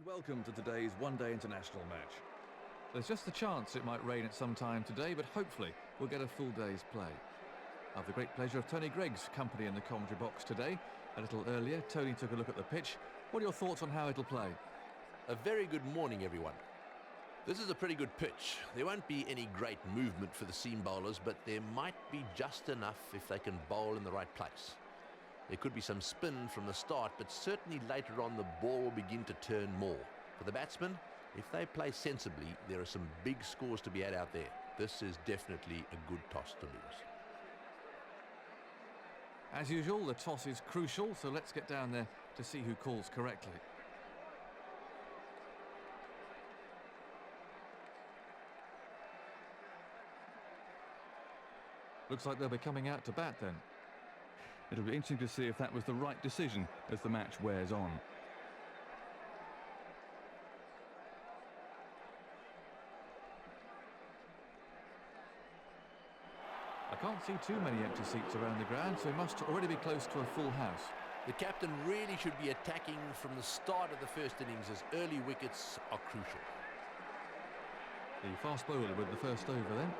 welcome to today's one-day international match. There's just a chance it might rain at some time today, but hopefully we'll get a full day's play. I have the great pleasure of Tony Gregg's company in the commentary box today. A little earlier, Tony took a look at the pitch. What are your thoughts on how it'll play? A very good morning, everyone. This is a pretty good pitch. There won't be any great movement for the seam bowlers, but there might be just enough if they can bowl in the right place. There could be some spin from the start, but certainly later on the ball will begin to turn more. For the batsmen, if they play sensibly, there are some big scores to be had out there. This is definitely a good toss to lose. As usual, the toss is crucial, so let's get down there to see who calls correctly. Looks like they'll be coming out to bat then. It'll be interesting to see if that was the right decision as the match wears on. I can't see too many empty seats around the ground, so he must already be close to a full house. The captain really should be attacking from the start of the first innings, as early wickets are crucial. The fast bowler with the first over then.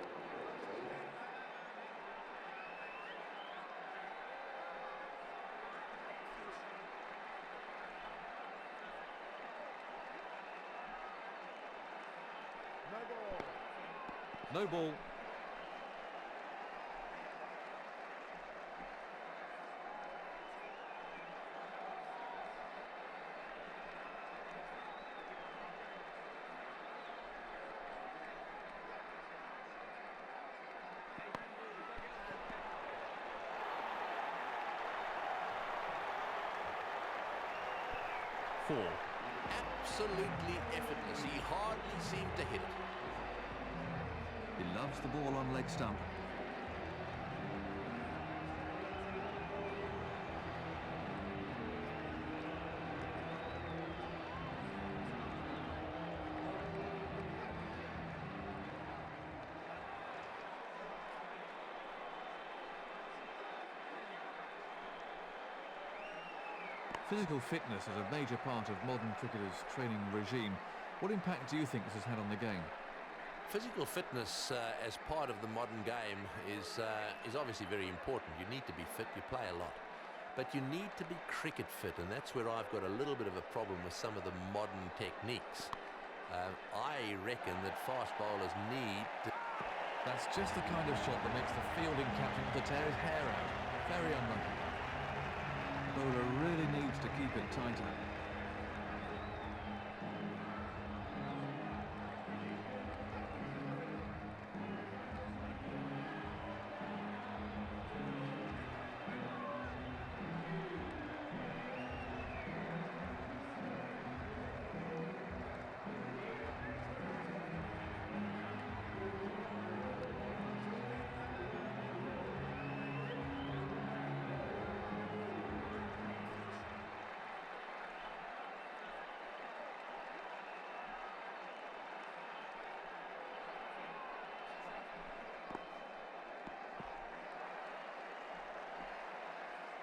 No ball. Four. Absolutely effortless. He hardly seemed to hit it. He loves the ball on leg stump. Physical fitness is a major part of modern cricketers' training regime. What impact do you think this has had on the game? Physical fitness as part of the modern game is obviously very important. You need to be fit, you play a lot. But you need to be cricket fit, and that's where I've got a little bit of a problem with some of the modern techniques. I reckon that fast bowlers need to... That's just the kind of shot that makes the fielding captain to tear his hair out. Very unlucky. The bowler really needs to keep it tighter.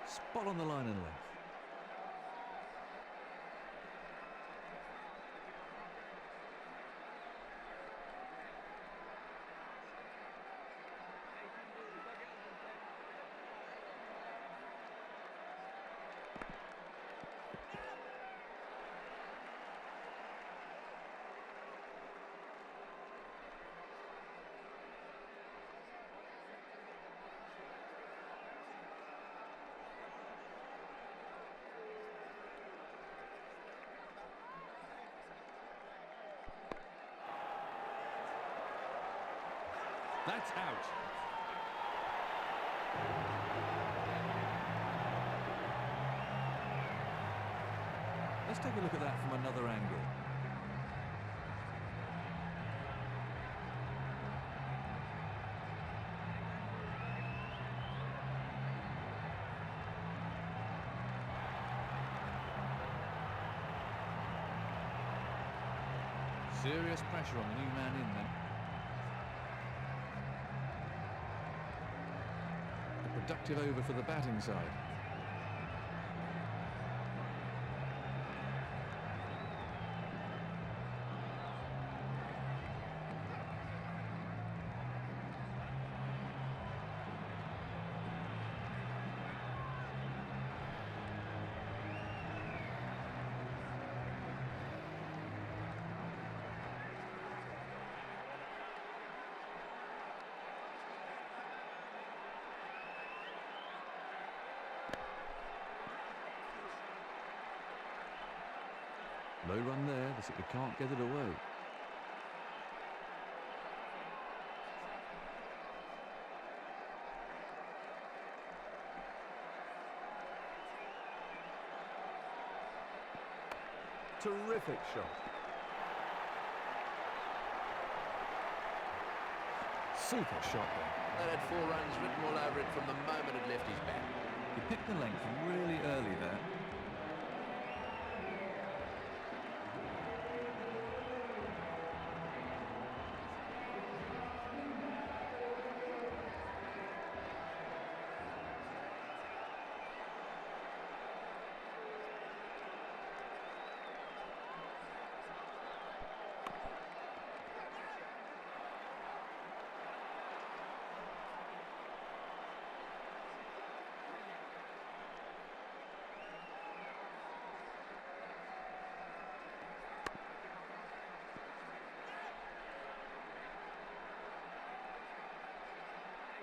Spot on the line and length. That's out. Let's take a look at that from another angle. Serious pressure on the new man in then. Productive over for the batting side. No run there, they simply can't get it away. Terrific shot. Super shot there. That had 4 runs written all over it from the moment it left his bat. He picked the length really early there.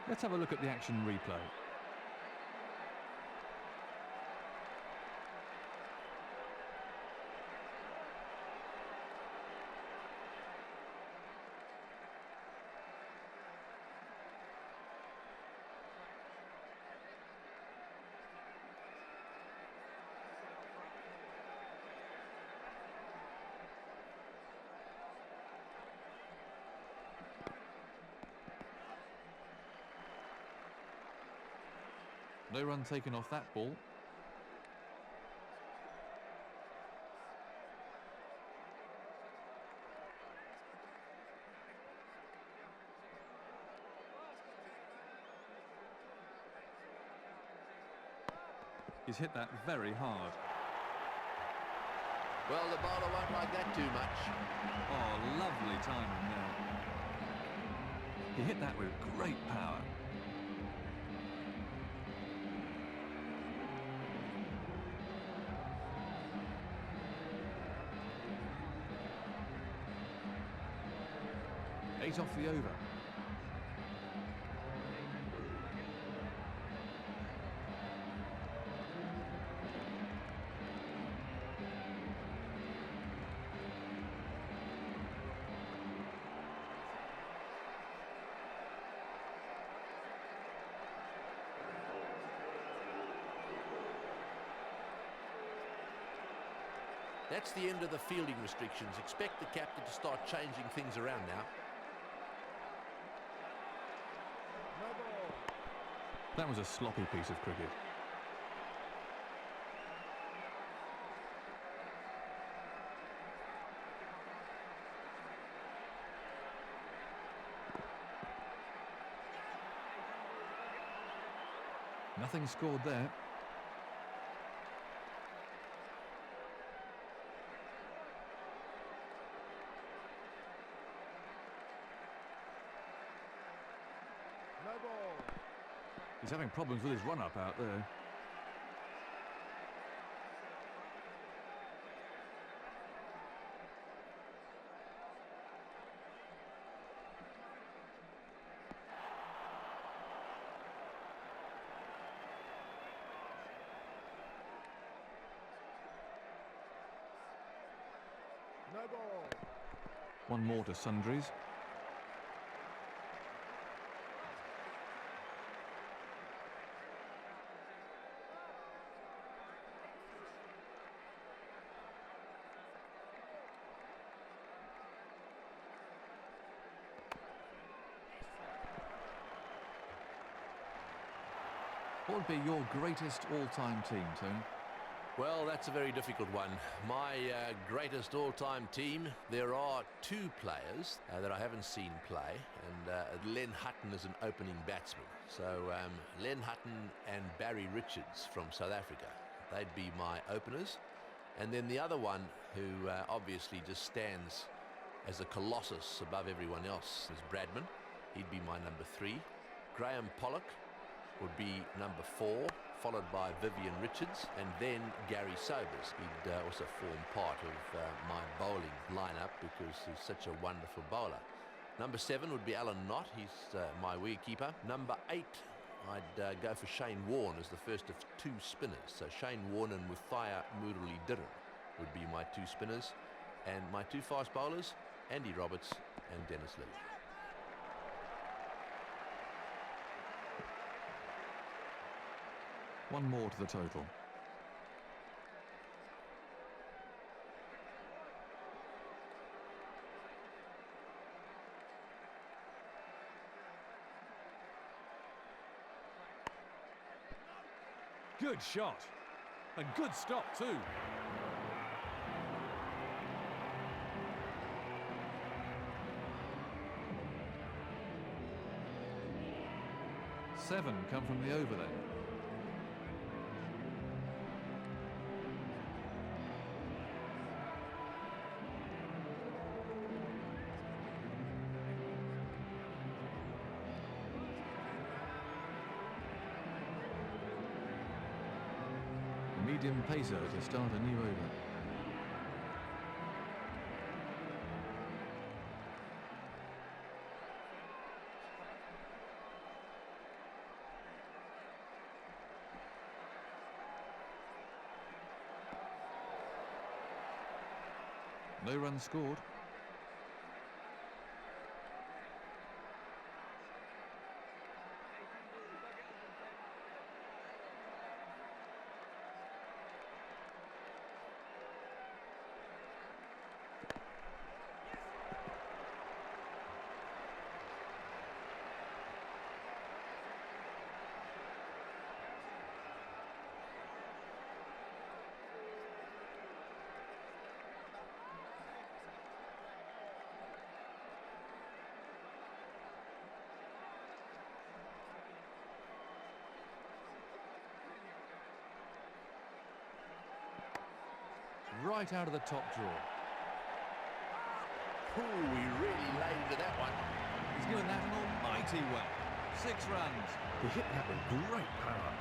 Let's have a look at the action replay. No run taken off that ball. He's hit that very hard. Well, the bowler won't like that too much. Oh, lovely timing there. He hit that with great power. Eight off the over. That's the end of the fielding restrictions. Expect the captain to start changing things around now. That was a sloppy piece of cricket. Nothing scored there. He's having problems with his run-up out there. No ball. One more to Sundries. What would be your greatest all-time team, Tony? Well, that's a very difficult one. My greatest all-time team, there are 2 players that I haven't seen play, and Len Hutton is an opening batsman. So Len Hutton and Barry Richards from South Africa, they'd be my openers. And then the other one, who obviously just stands as a colossus above everyone else, is Bradman. He'd be my number 3. Graham Pollock would be number 4, followed by Vivian Richards, and then Gary Sobers. He'd also form part of my bowling lineup because he's such a wonderful bowler. Number 7 would be Alan Knott. He's my wicketkeeper. Number 8, I'd go for Shane Warne as the first of 2 spinners. So Shane Warne and Muthaiya Murali Dhiran would be my two spinners, and my two fast bowlers, Andy Roberts and Dennis Lilly. One more to the total. Good shot. And good stop too. Seven come from the over then. Medium pacer to start a new over. No runs scored. Right out of the top drawer. Ooh, he really laid into that one. He's given that an almighty whack. 6 runs. He hit that with great power.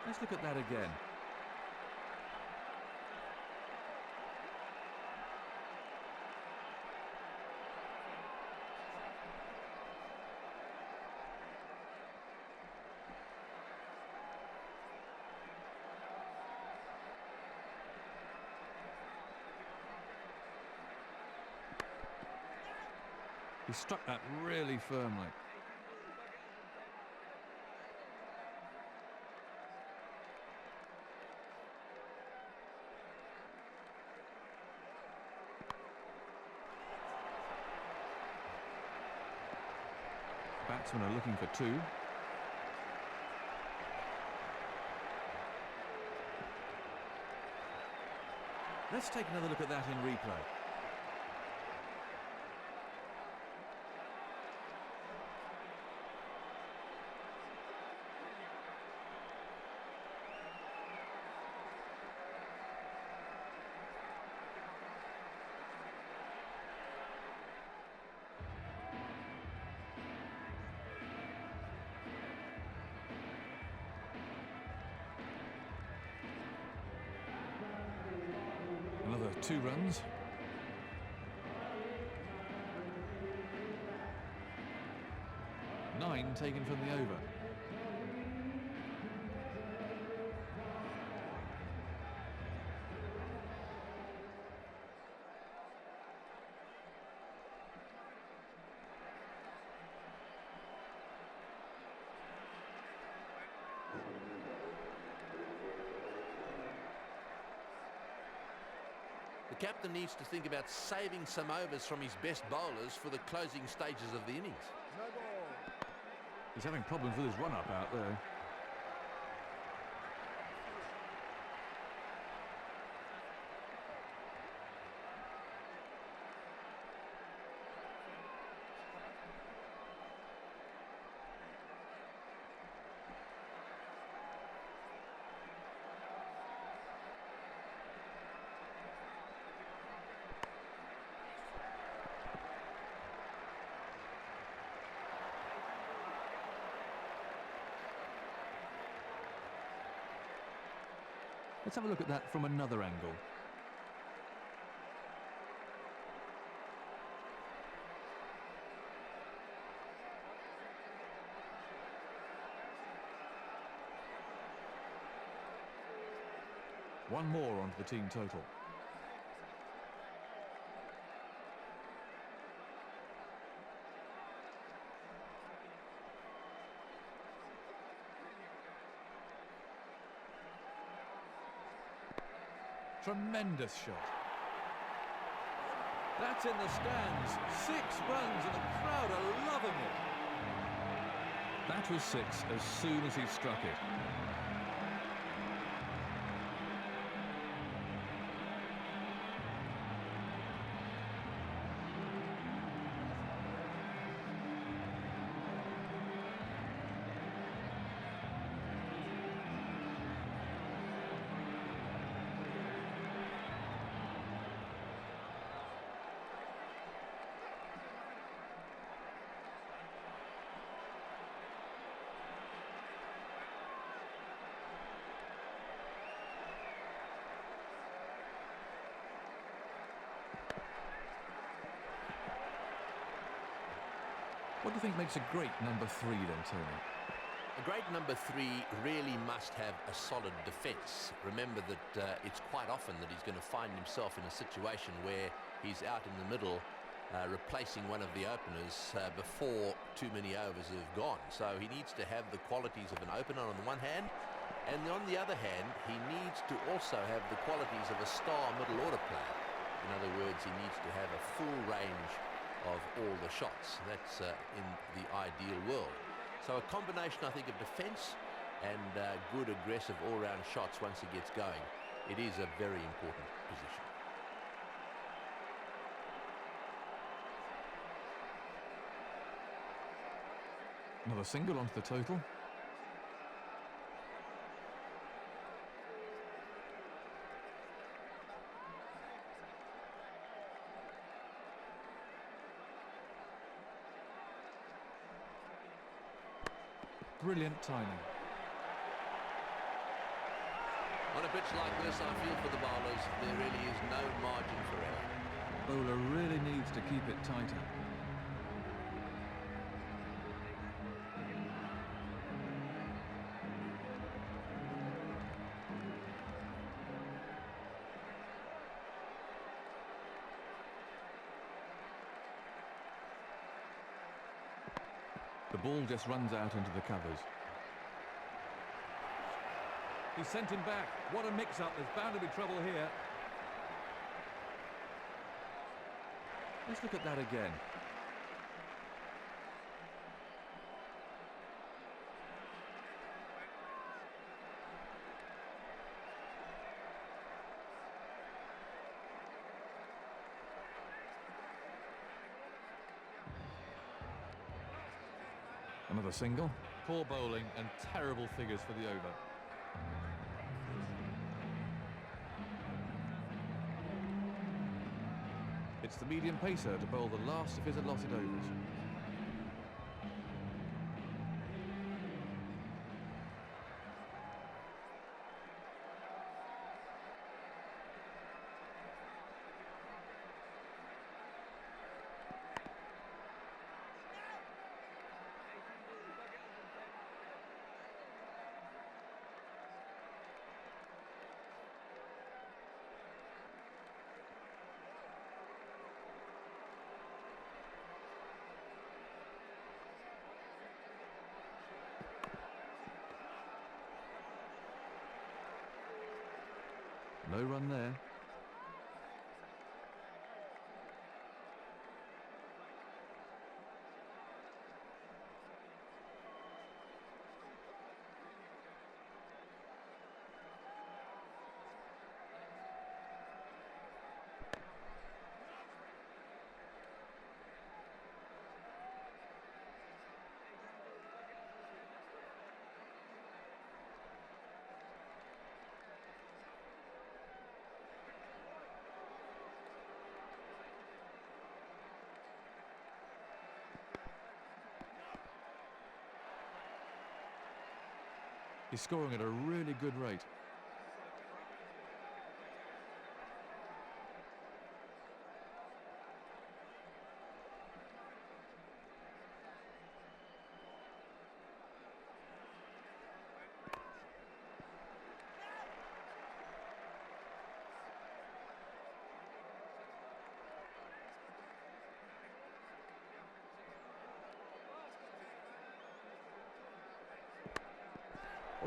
Let's look at that again. He struck that really firmly. Batsmen are looking for 2. Let's take another look at that in replay. Another 2 runs. Nine taken from the over. The captain needs to think about saving some overs from his best bowlers for the closing stages of the innings. He's having problems with his run-up out there. Let's have a look at that from another angle. One more onto the team total. Tremendous shot. That's in the stands. 6 runs and the crowd are loving it. That was 6 as soon as he struck it. What do you think makes a great number 3 then, Tony? A great number 3 really must have a solid defence. Remember that it's quite often that he's going to find himself in a situation where he's out in the middle replacing one of the openers before too many overs have gone. So he needs to have the qualities of an opener on the one hand, and on the other hand, he needs to also have the qualities of a star middle order player. In other words, he needs to have a full range of all the shots. That's in the ideal world. So a combination, I think, of defence and good aggressive all-round shots once he gets going. It is a very important position. Another single onto the total. Brilliant timing. On a pitch like this, I feel for the bowlers, there really is no margin for error. Bowler really needs to keep it tighter. The ball just runs out into the covers. He sent him back. What a mix-up. There's bound to be trouble here. Let's look at that again. Another single. Poor bowling and terrible figures for the over. It's the medium pacer to bowl the last of his allotted overs. No run there. He's scoring at a really good rate.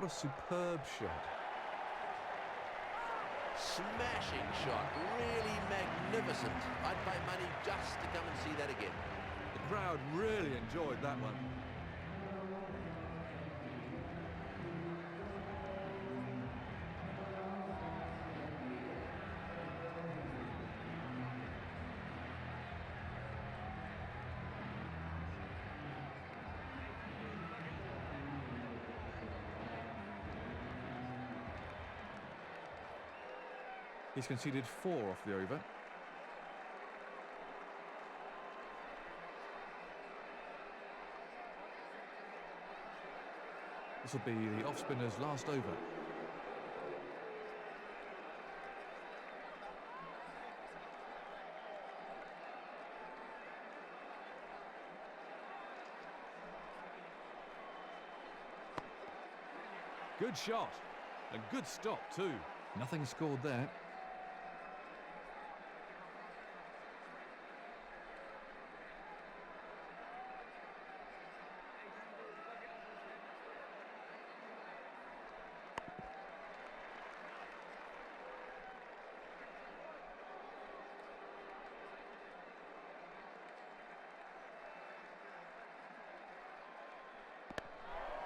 What a superb shot. Smashing shot, really magnificent. I'd pay money just to come and see that again. The crowd really enjoyed that one. He's conceded 4 off the over. This will be the off-spinner's last over. Good shot. And good stop too. Nothing scored there.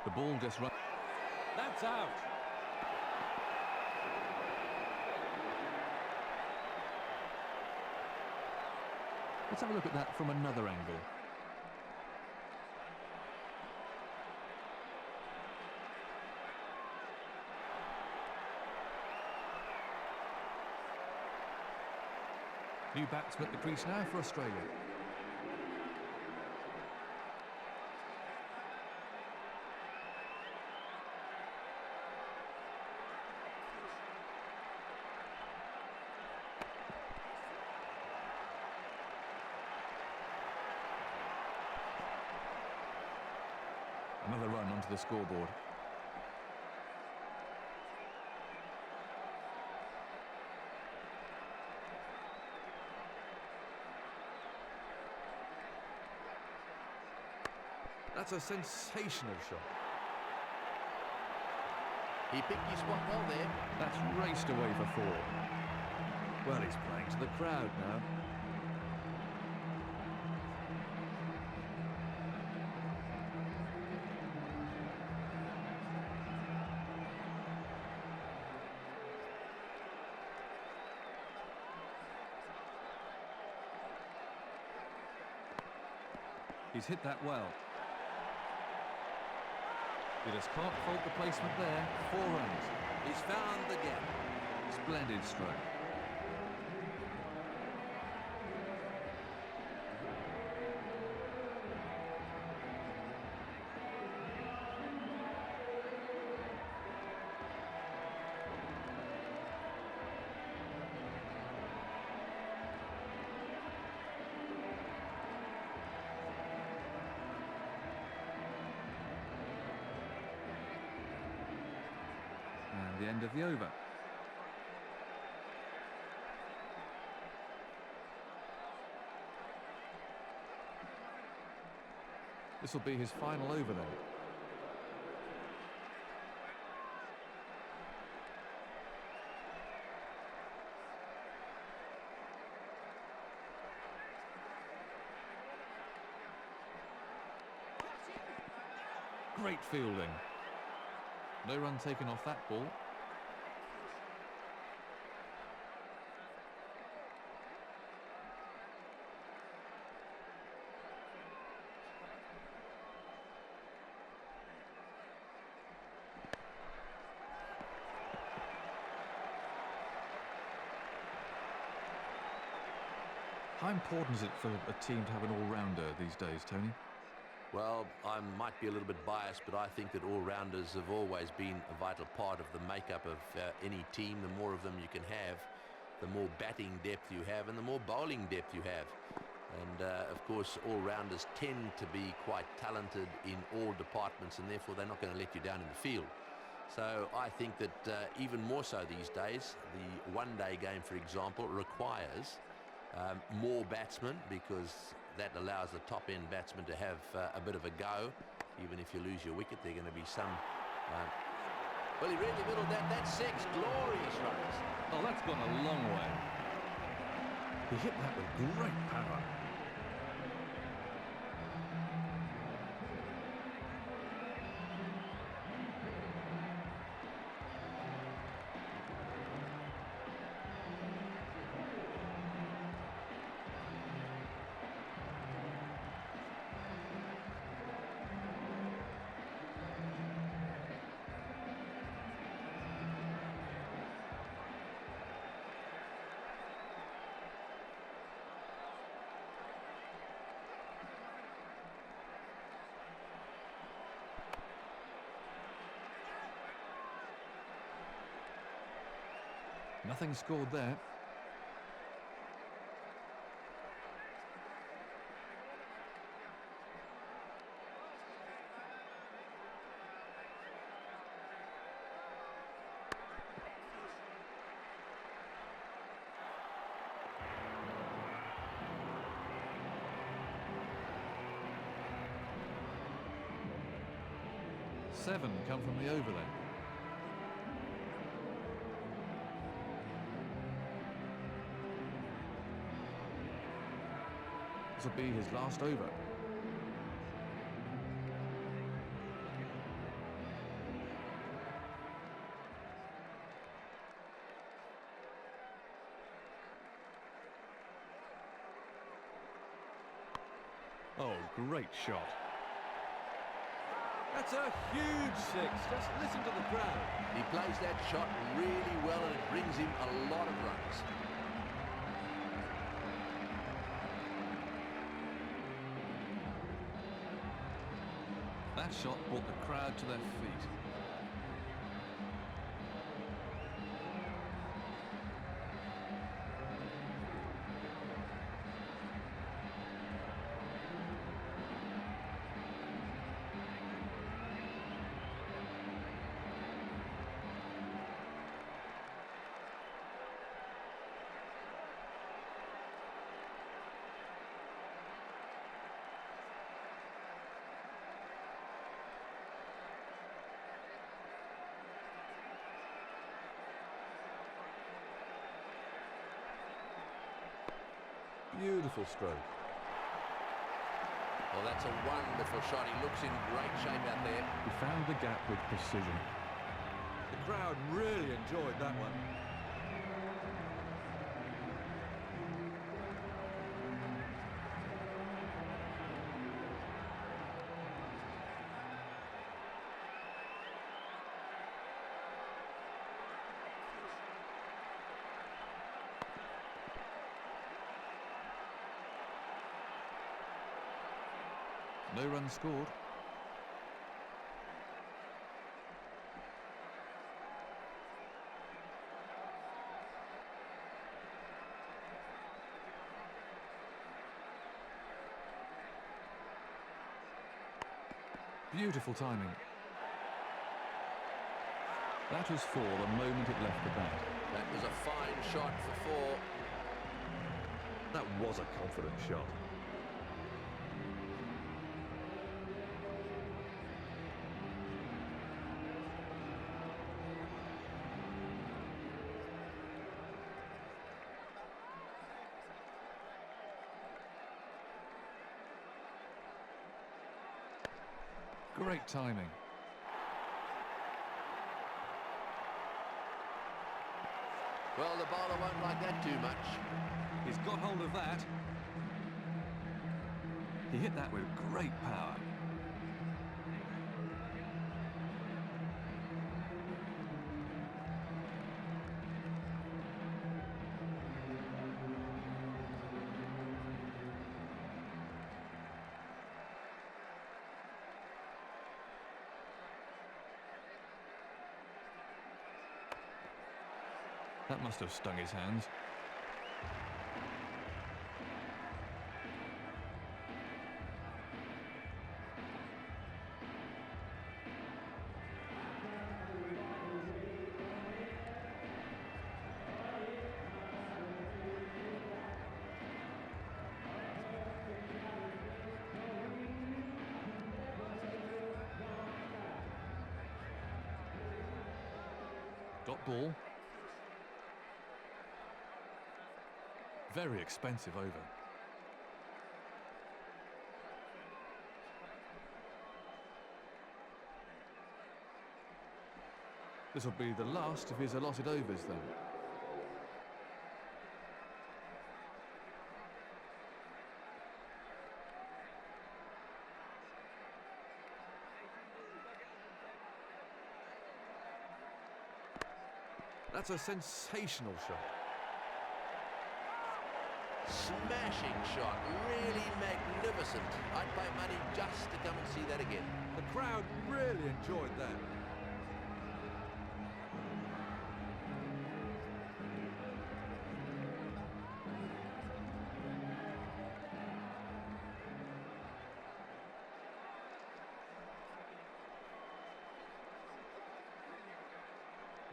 The ball just run. That's out. Let's have a look at that from another angle. New batsman at the crease now for Australia. Another run onto the scoreboard. That's a sensational shot. He picked his spot well there. That's raced away for 4. Well, he's playing to the crowd now. He's hit that well. He just can't fault the placement there. 4 runs. He's found the gap. Splendid stroke. The end of the over. This will be his final over then. Great fielding. No run taken off that ball. How important is it for a team to have an all-rounder these days, Tony? Well, I might be a little bit biased, but I think that all-rounders have always been a vital part of the makeup of any team. The more of them you can have, the more batting depth you have and the more bowling depth you have. And, of course, all-rounders tend to be quite talented in all departments, and therefore they're not going to let you down in the field. So I think that even more so these days, the one-day game, for example, requires more batsmen, because that allows the top-end batsmen to have a bit of a go. Even if you lose your wicket, there are going to be some Well, he really middled that. That's 6 glorious runs. Oh, that's gone a long way. He hit that with great power. Nothing scored there. Seven come from the over then. This will be his last over. Oh, great shot. That's a huge 6. Just listen to the crowd. He plays that shot really well and it brings him a lot of runs. That shot brought the crowd to their feet. Beautiful stroke. Well, that's a wonderful shot. He looks in great shape out there. He found the gap with precision. The crowd really enjoyed that one. No runs scored. Beautiful timing. That was 4 the moment it left the bat. That was a fine shot for 4. That was a confident shot. Great timing. Well, the bowler won't like that too much. He's got hold of that. He hit that with great power. That must have stung his hands. ball. Very expensive over. This will be the last of his allotted overs then. That's a sensational shot. Smashing shot, really magnificent. I'd pay money just to come and see that again. The crowd really enjoyed that.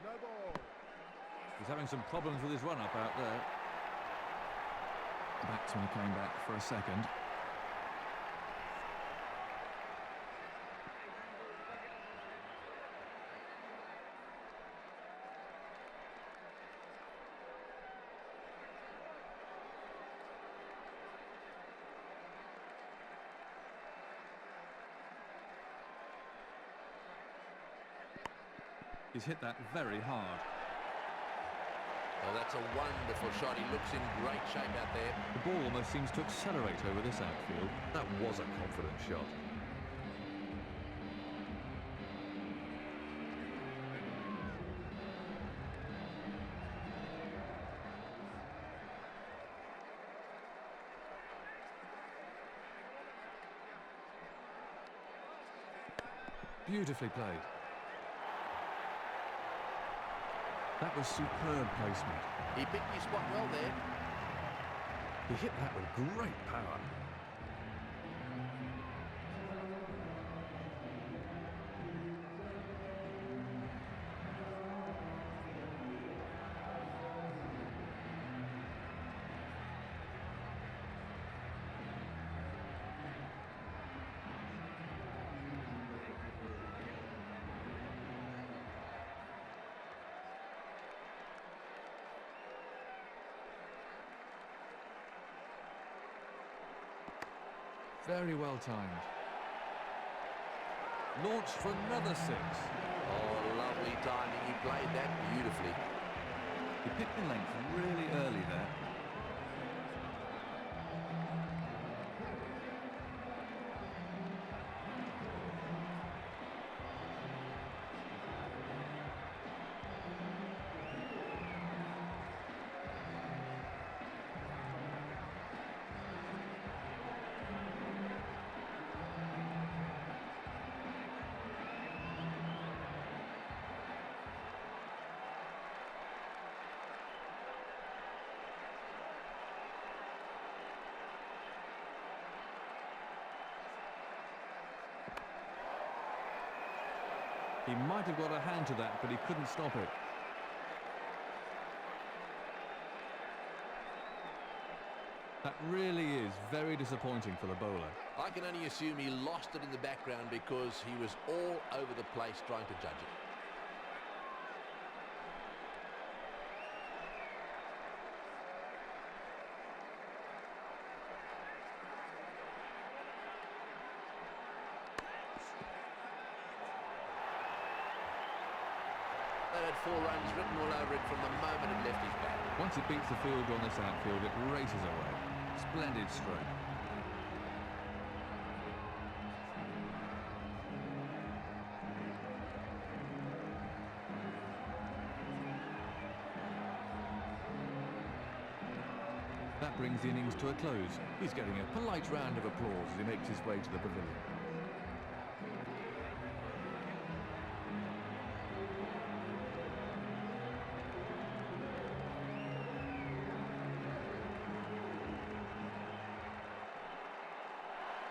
No ball. He's having some problems with his run-up out there. The batsman came back for a second. He's hit that very hard. Oh, that's a wonderful shot. He looks in great shape out there. The ball almost seems to accelerate over this outfield. That was a confident shot. Beautifully played. That was superb placement. He picked his spot well there. He hit that with great power. Very well timed. Launched for another six. Oh, lovely timing. He played that beautifully. He picked the length really early there. He might have got a hand to that, but he couldn't stop it. That really is very disappointing for the bowler. I can only assume he lost it in the background because he was all over the place trying to judge it. They had 4 runs written all over it from the moment it left his bat. Once it beats the fielder on this outfield, it races away. Splendid stroke. That brings the innings to a close. He's getting a polite round of applause as he makes his way to the pavilion.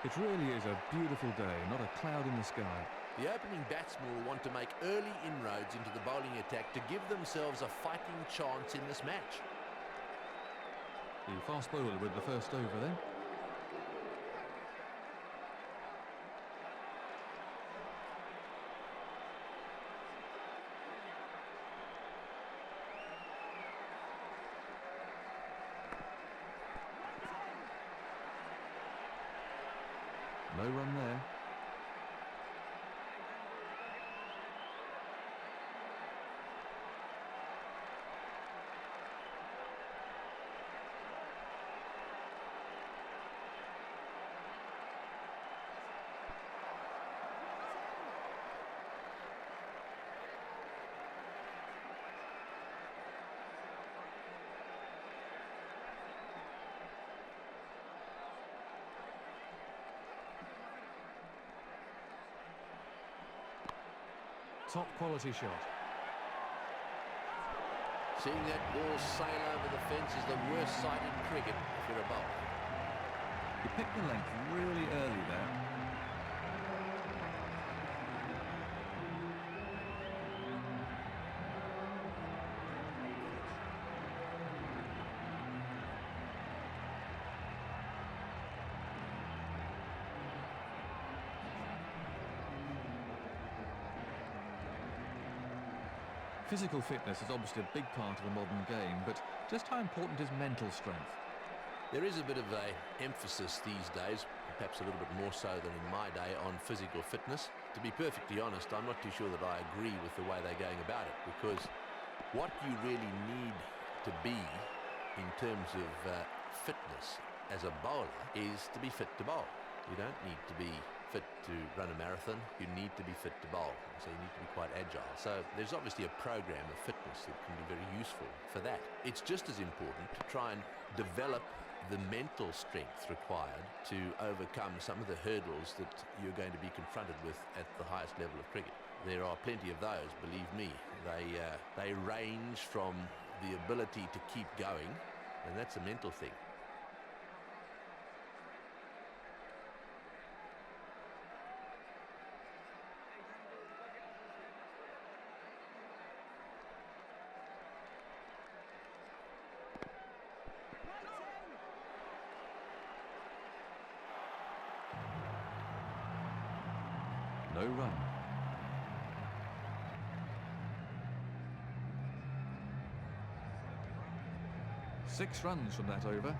It really is a beautiful day, not a cloud in the sky. The opening batsmen will want to make early inroads into the bowling attack to give themselves a fighting chance in this match. The fast bowler with the first over then. No run there. Top quality shot. Seeing that ball sail over the fence is the worst sight in cricket if you're a bowler. He picked the length really early there. Physical fitness is obviously a big part of the modern game, but just how important is mental strength? There is a bit of a emphasis these days, perhaps a little bit more so than in my day, on physical fitness. To be perfectly honest, I'm not too sure that I agree with the way they're going about it, because what you really need to be in terms of fitness as a bowler is to be fit to bowl. You don't need to be fit to run a marathon. You need to be fit to bowl, so you need to be quite agile. So there's obviously a program of fitness that can be very useful for that. It's just as important to try and develop the mental strength required to overcome some of the hurdles that you're going to be confronted with at the highest level of cricket. There are plenty of those, believe me. They range from the ability to keep going, and that's a mental thing. No run. Six runs from that over.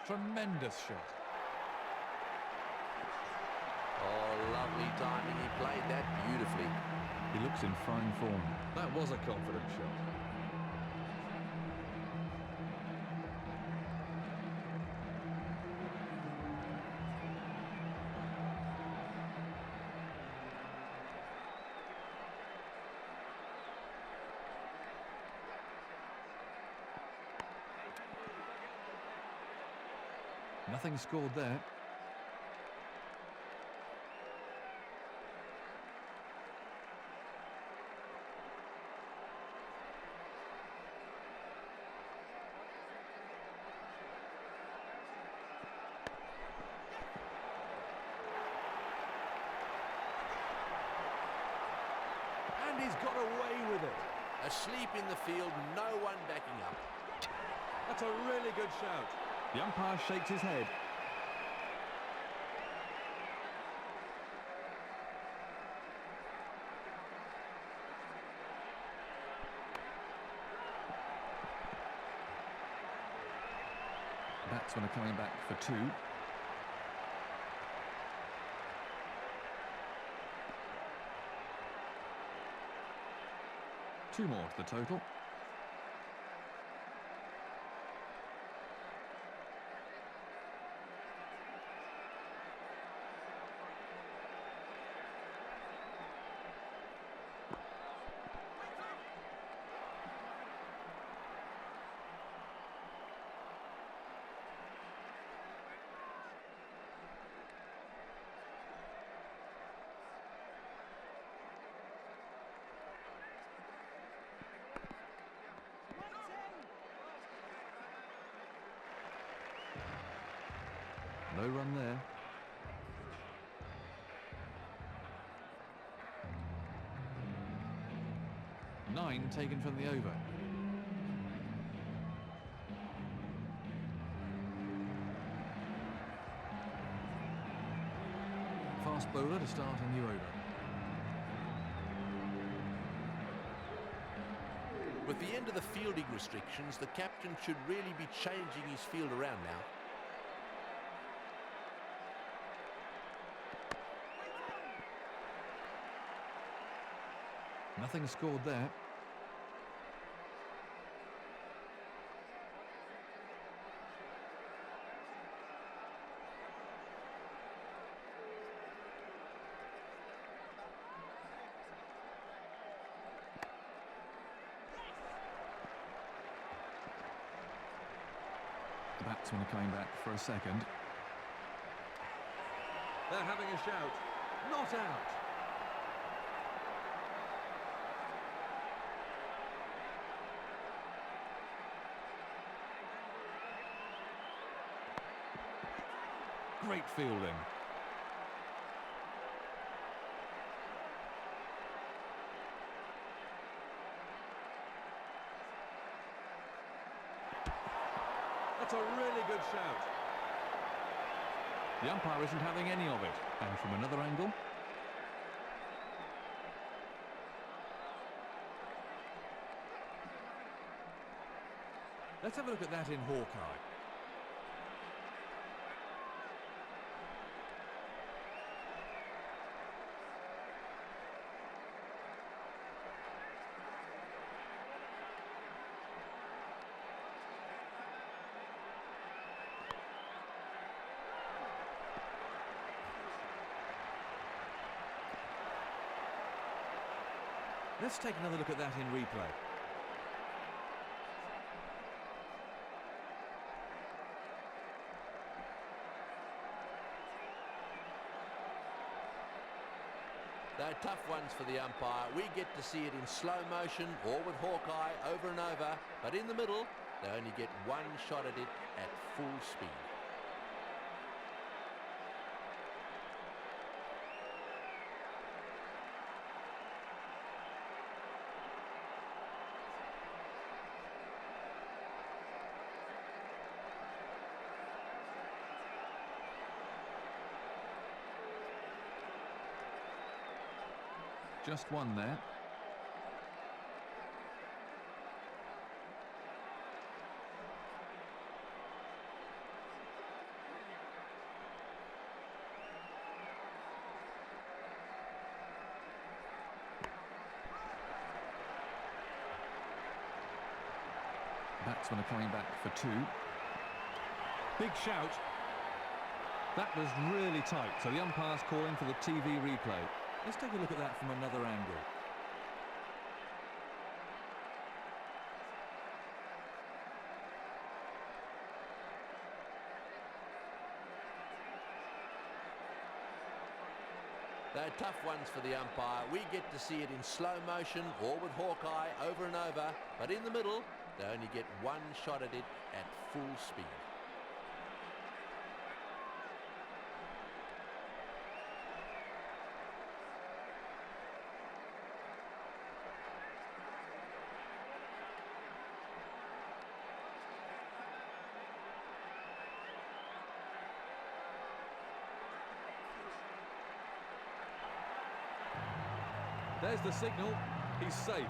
Tremendous shot. Oh, lovely timing. He played that beautifully. He looks in fine form. That was a confident shot. Nothing scored there. And he's got away with it. Asleep in the field, no one backing up. That's a really good shout. The umpire shakes his head. Batsmen are coming back for two. Two more to the total. No run there. 9 taken from the over. Fast bowler to start a new over. With the end of the fielding restrictions, the captain should really be changing his field around now. Nothing scored there. The batsmen are coming back for a second. They're having a shout. Not out. Great fielding. That's a really good shout. The umpire isn't having any of it. And from another angle. Let's have a look at that in Hawkeye. Let's take another look at that in replay. They're tough ones for the umpire. We get to see it in slow motion or with Hawkeye over and over, but in the middle, they only get one shot at it at full speed. Just one there. Batsmen are coming back for 2. Big shout. That was really tight, so the umpire's calling for the TV replay. Let's take a look at that from another angle. They're tough ones for the umpire. We get to see it in slow motion or with Hawkeye over and over, but in the middle, they only get one shot at it at full speed. There's the signal. He's safe.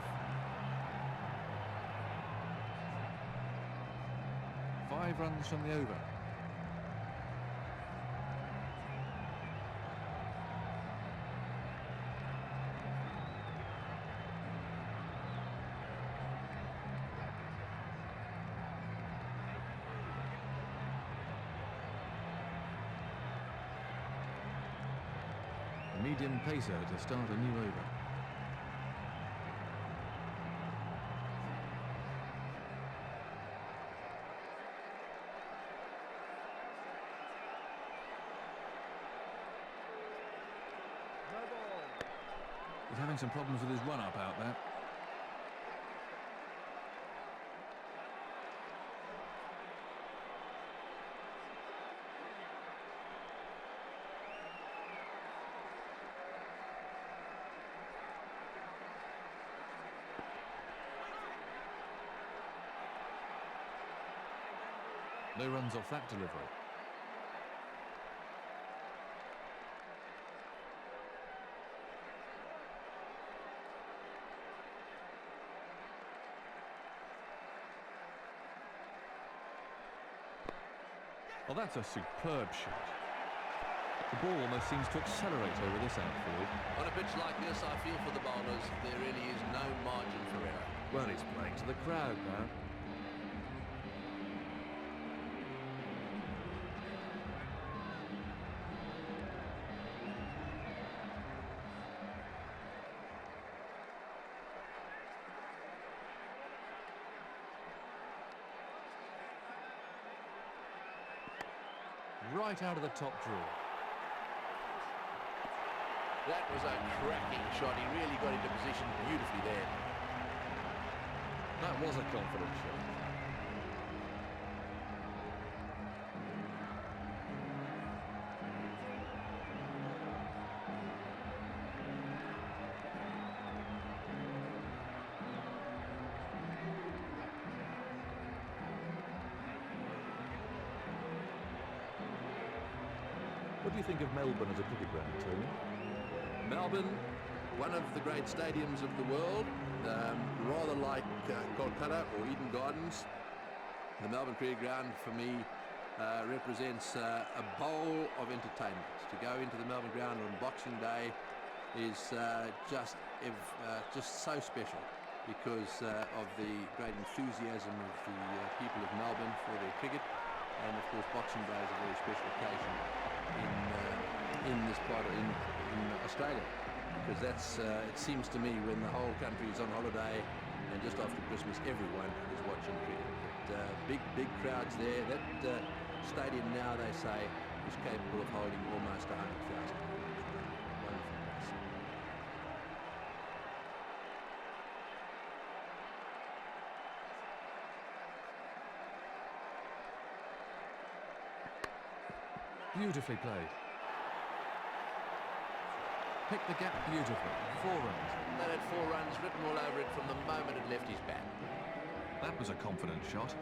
5 runs from the over. A medium pacer to start a new over. He's having some problems with his run-up out there. No runs off that delivery. Well, that's a superb shot. The ball almost seems to accelerate over this outfield. On a pitch like this, I feel for the bowlers. There really is no margin for error. Well, he's playing to the crowd now. Right out of the top drawer. That was a cracking shot. He really got into position beautifully there. That was a confident shot. What do you think of Melbourne as a cricket ground, Tony? Melbourne, one of the great stadiums of the world, rather like Kolkata or Eden Gardens. The Melbourne Cricket Ground, for me, represents a bowl of entertainment. To go into the Melbourne Ground on Boxing Day is just so special because of the great enthusiasm of the people of Melbourne for their cricket. And of course, Boxing Day is a very special occasion in this part in Australia, because that's it seems to me when the whole country is on holiday and just after Christmas, everyone is watching cricket. But big crowds there. That stadium now, they say, is capable of holding almost 100,000. Wonderful place. Beautifully played. Picked the gap beautifully. 4 runs. That had 4 runs written all over it from the moment it left his bat. That was a confident shot.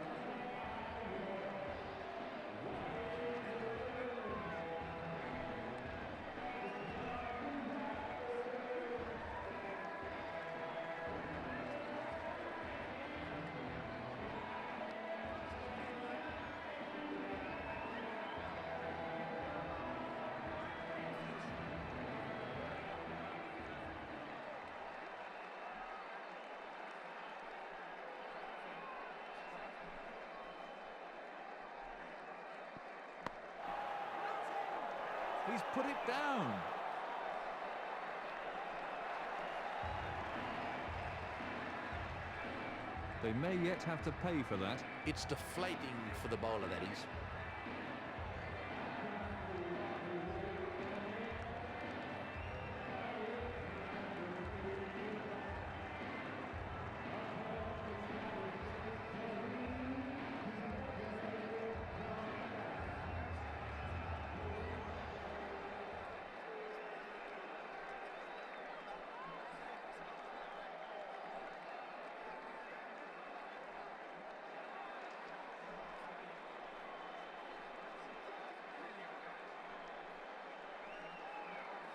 He's put it down. They may yet have to pay for that. It's deflating for the bowler, that is.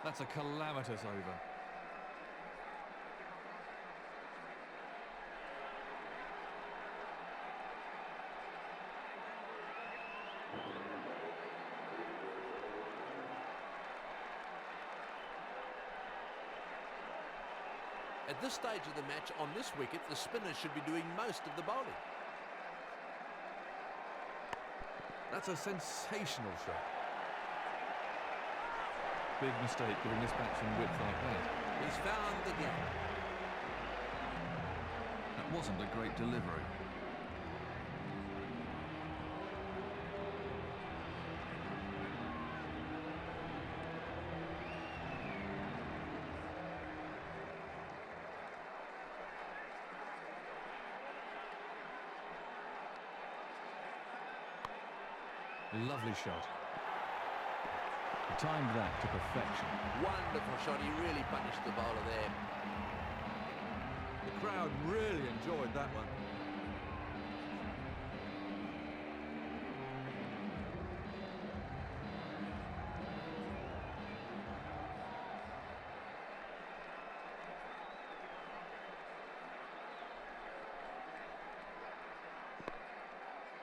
That's a calamitous over. At this stage of the match, on this wicket, the spinners should be doing most of the bowling. That's a sensational shot. Big mistake giving this batsman width like that. He's found the gap. That wasn't a great delivery. Lovely shot. He timed that to perfection. Wonderful shot. He really punished the bowler there. The crowd really enjoyed that one.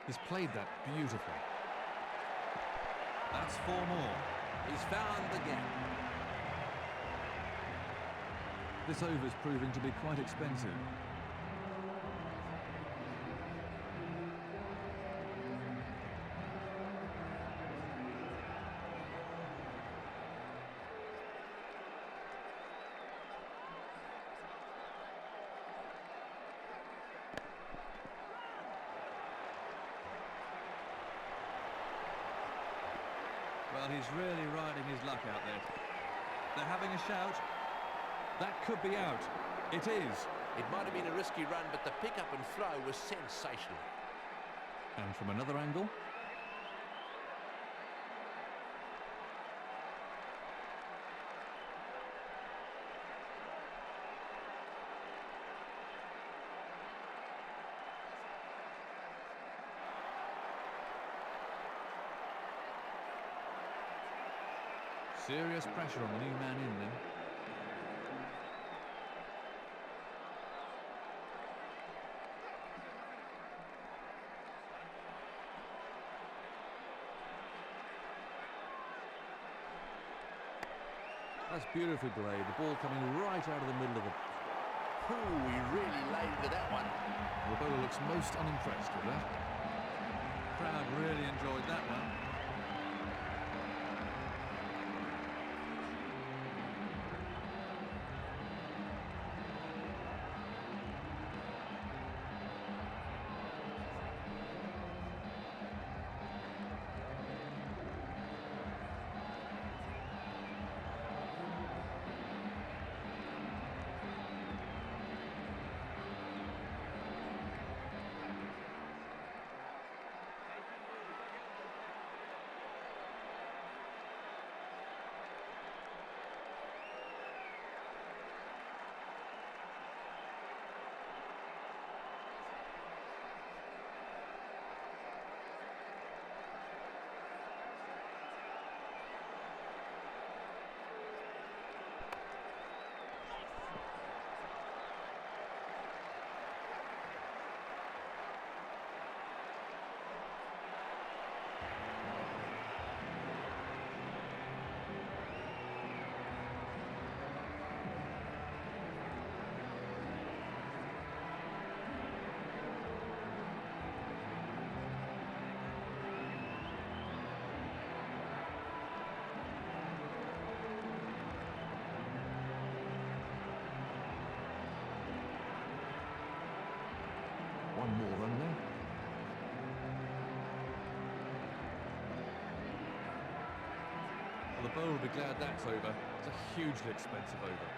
He's played that beautifully. That's 4 more. He's found the gap. This over's proving to be quite expensive. Well, he's really riding his luck out there. They're having a shout. That could be out. It is. It might have been a risky run, but the pick-up and throw was sensational. And from another angle. Serious pressure on the new man in then. That's beautifully played. The ball coming right out of the middle of the... Ooh, he really laid into that one. The bowler looks most unimpressed with that. Crowd really enjoyed that one. One more run there. Well, the bowler will be glad that's over. It's a hugely expensive over.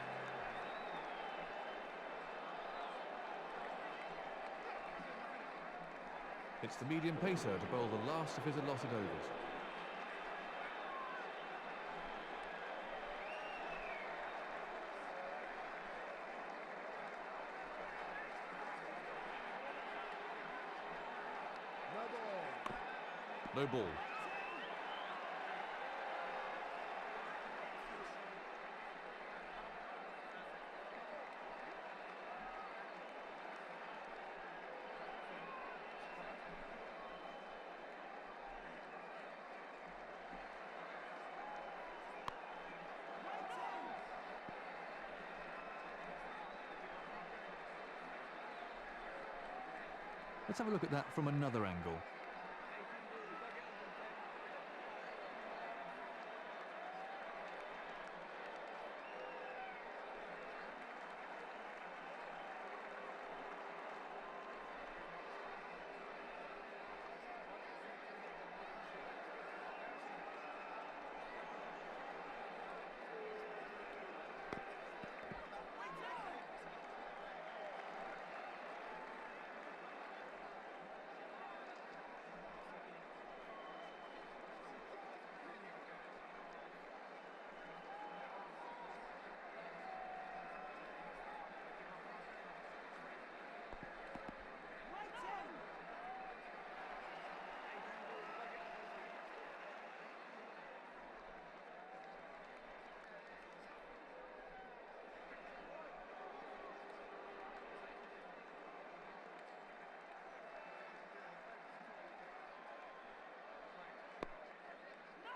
It's the medium pacer to bowl the last of his allotted overs. No ball. Let's have a look at that from another angle.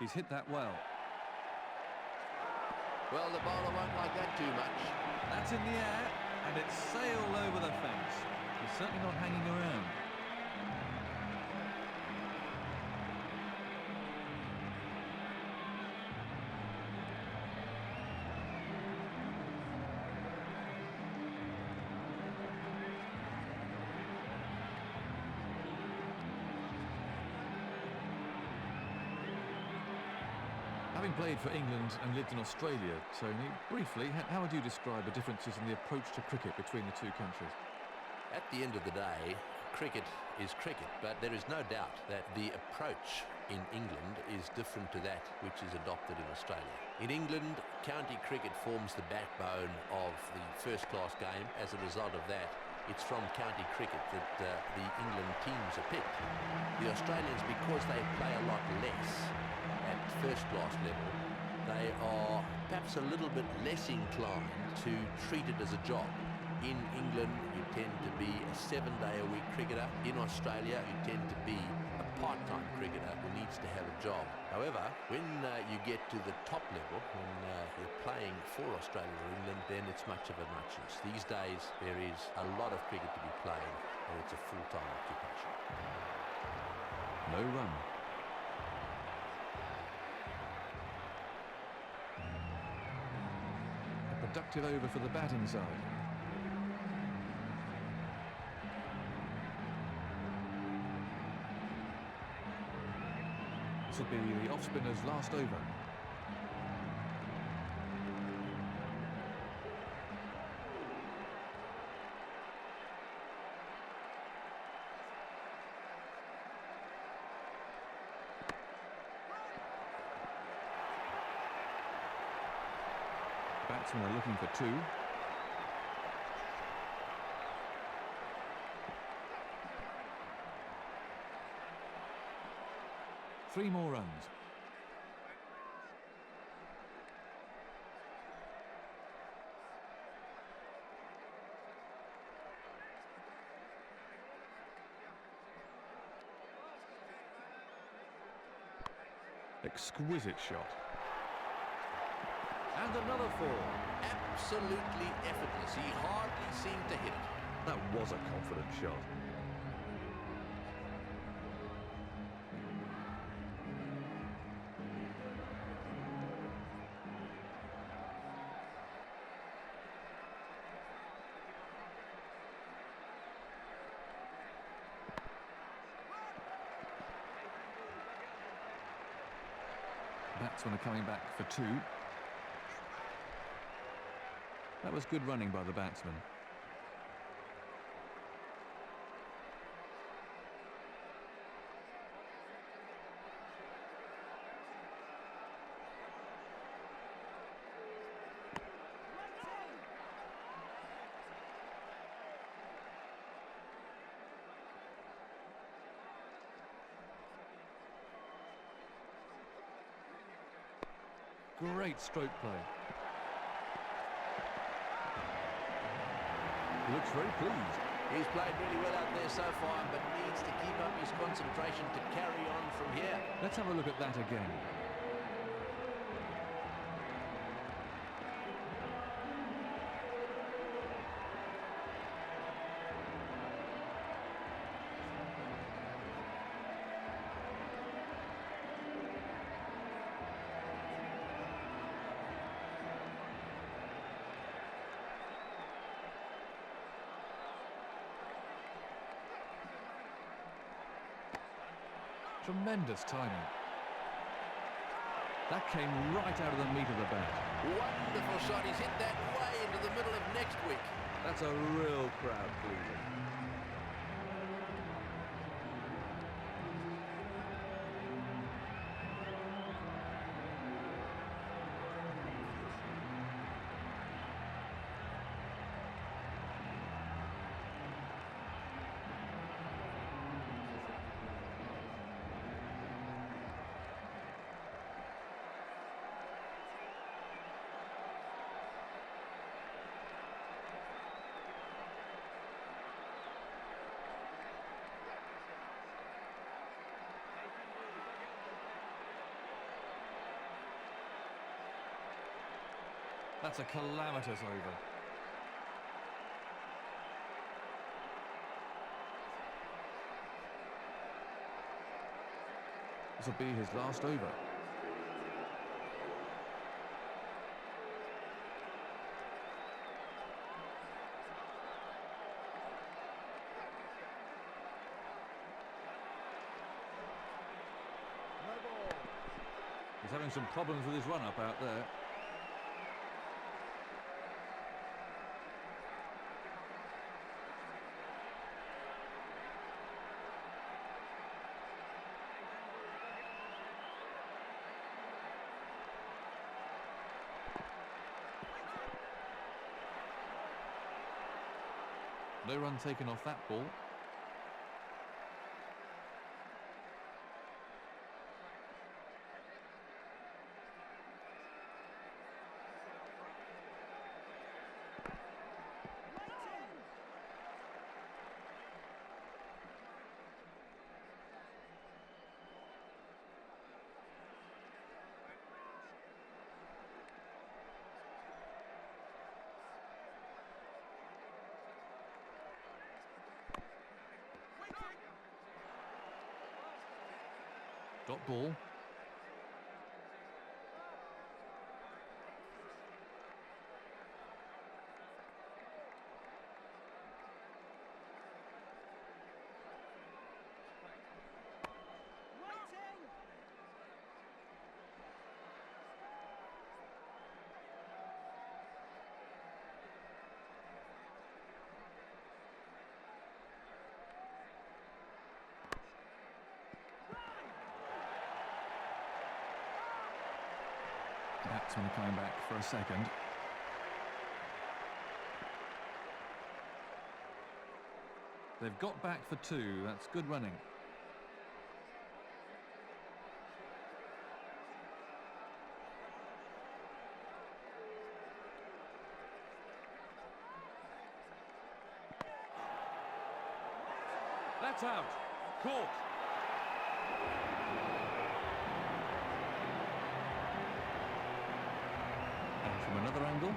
He's hit that well. Well, the bowler won't like that too much. That's in the air, and it's sailed over the fence. He's certainly not hanging around. Having played for England and lived in Australia, Tony, briefly, how would you describe the differences in the approach to cricket between the two countries? At the end of the day, cricket is cricket, but there is no doubt that the approach in England is different to that which is adopted in Australia. In England, county cricket forms the backbone of the first-class game. As a result of that, it's from county cricket that the England teams are picked. The Australians, because they play a lot less at first-class level, they are perhaps a little bit less inclined to treat it as a job. In England, you tend to be a 7-day-a-week cricketer. In Australia, you tend to be a part-time cricketer who needs to have a job. However, when you get to the top level, when you're playing for Australia or England, then it's much of a muchness. These days, there is a lot of cricket to be played, and it's a full-time occupation. No run. A productive over for the batting side. This will be the off-spinner's last over. Batsmen are looking for two. Three more runs. Exquisite shot. And another four. Absolutely effortless. He hardly seemed to hit it. That was a confident shot. Batsmen are coming back for two. That was good running by the batsman. Great stroke play. He looks very pleased. He's played really well out there so far, but needs to keep up his concentration to carry on from here. Let's have a look at that again. Tremendous timing. That came right out of the meat of the bat. Wonderful shot. He's hit that way into the middle of next week. That's a real crowd pleaser. That's a calamitous over. This will be his last over. He's having some problems with his run-up out there. No run taken off that ball. Dot ball. Batsman coming back for a second. They've got back for two. That's good running. That's out. Caught. From another angle.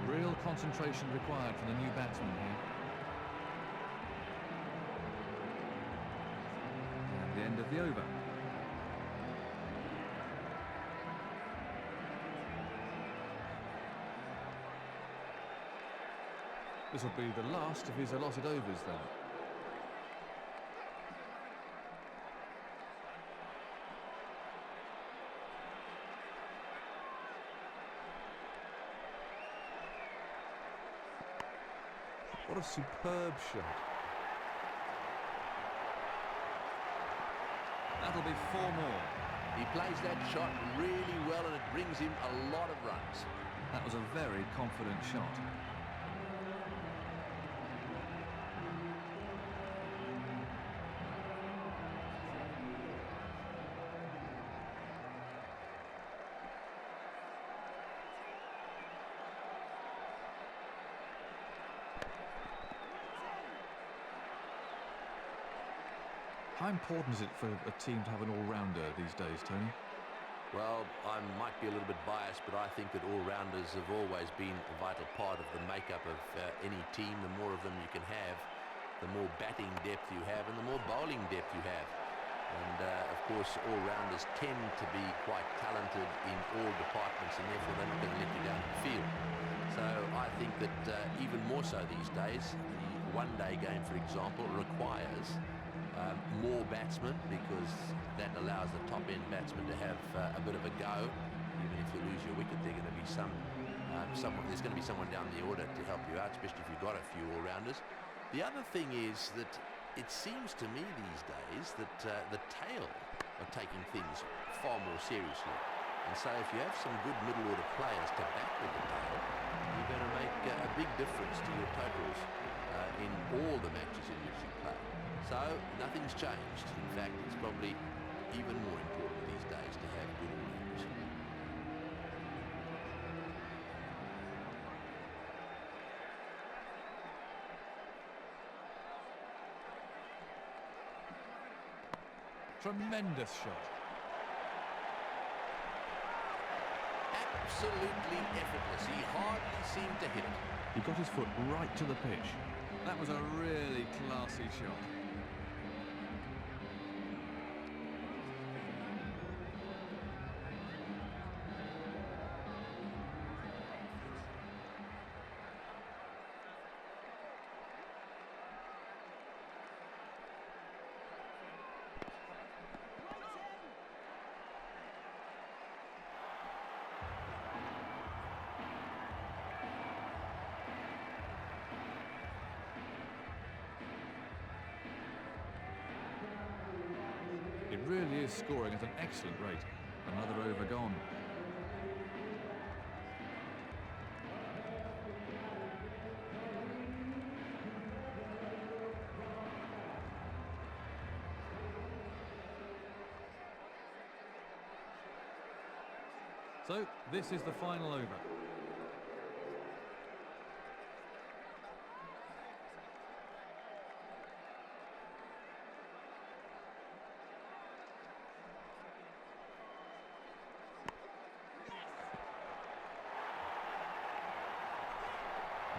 Real concentration required from the new batsman here. And the end of the over. This will be the last of his allotted overs then. What a superb shot. That'll be 4 more. He plays that shot really well and it brings him a lot of runs. That was a very confident shot. How important is it for a team to have an all-rounder these days, Tony? Well, I might be a little bit biased, but I think that all-rounders have always been a vital part of the makeup of any team. The more of them you can have, the more batting depth you have and the more bowling depth you have. And, of course, all-rounders tend to be quite talented in all departments and therefore they're not going to let you down the field. So I think that even more so these days, the one-day game, for example, requires more batsmen because that allows the top-end batsmen to have a bit of a go. Even if you lose your wicket, there's going to be someone down the order to help you out, especially if you've got a few all-rounders. The other thing is that it seems to me these days that the tail are taking things far more seriously. And so if you have some good middle-order players to back with the tail, you're going to make a big difference to your totals in all the matches in which you play. So nothing's changed. In fact, it's probably even more important these days to have good all-rounders. Tremendous shot. Absolutely effortless. He hardly seemed to hit it. He got his foot right to the pitch. That was a really classy shot. It really is scoring at an excellent rate. Another over gone. So, this is the final over.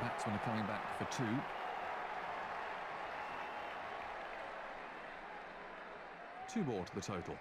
Batsmen are coming back for two. Two more to the total.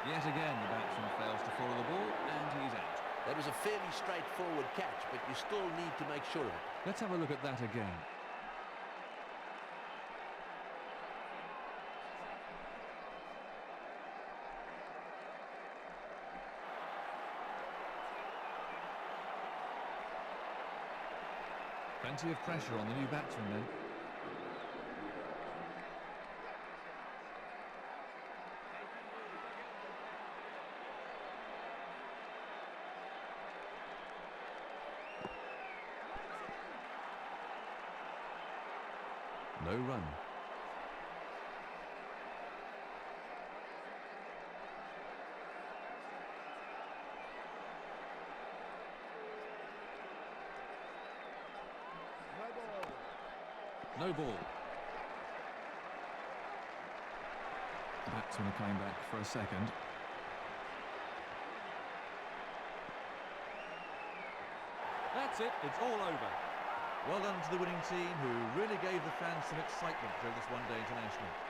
Yet again, the batsman fails to follow the ball, and he's out. That was a fairly straightforward catch, but you still need to make sure of it. Let's have a look at that again. Plenty of pressure on the new batsman then. No run. No ball. The batsmen are coming back for a second. That's it, it's all over. Well done to the winning team, who really gave the fans some excitement during this one-day international.